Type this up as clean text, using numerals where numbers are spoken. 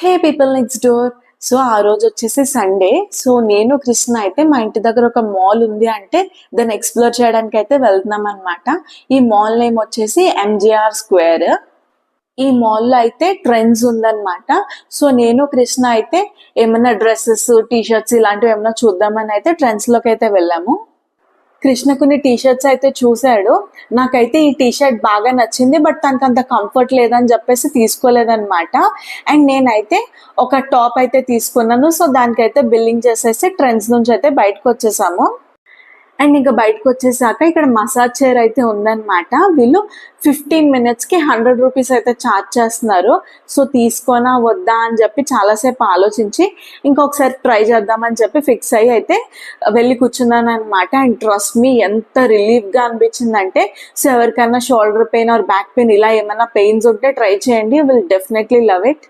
హే people next door. So ఆ రోజు వచ్చేసి సండే. సో నేను కృష్ణ అయితే మా ఇంటి దగ్గర ఒక మాల్ ఉంది అంటే దాన్ని ఎక్స్ప్లోర్ చేయడానికి అయితే వెళ్తున్నాం అనమాట. ఈ మాల్ నేమ్ వచ్చేసి ఎంజిఆర్ స్క్వేర్. ఈ మాల్లో అయితే ట్రెండ్స్ ఉందన్నమాట. సో నేను కృష్ణ అయితే ఏమైనా డ్రెస్సెస్, టీ షర్ట్స్ ఇలాంటివి ఏమైనా చూద్దామని అయితే ట్రెండ్స్ లోకి అయితే వెళ్ళాము. కృష్ణ కొన్ని టీ షర్ట్స్ అయితే చూశాడు. నాకైతే ఈ టీ షర్ట్ బాగా నచ్చింది, బట్ తనకు అంత కంఫర్ట్ లేదని చెప్పేసి తీసుకోలేదన్నమాట. అండ్ నేనైతే ఒక టాప్ అయితే తీసుకున్నాను. సో దానికైతే బిల్లింగ్ చేసేసి ట్రెండ్స్ నుంచి అయితే బయటకు వచ్చేసాము. అండ్ ఇంకా బయటకు వచ్చేసాక ఇక్కడ మసాజ్ చైర్ అయితే ఉందన్నమాట. వీళ్ళు 15 minutesకి 100 రూపీస్ అయితే ఛార్జ్ చేస్తున్నారు. సో తీసుకోనా వద్దా అని చెప్పి చాలాసేపు ఆలోచించి ఇంకొకసారి ట్రై చేద్దామని చెప్పి ఫిక్స్ అయ్యి అయితే వెళ్ళి కూర్చున్నాను అనమాట. అండ్ ట్రస్ట్ మీ, ఎంత రిలీఫ్గా అనిపించిందంటే, సో ఎవరికైనా shoulder pain or back pain ఇలా ఏమైనా పెయిన్స్ ఉంటే ట్రై చేయండి, విల్ డెఫినెట్లీ లవ్ ఇట్.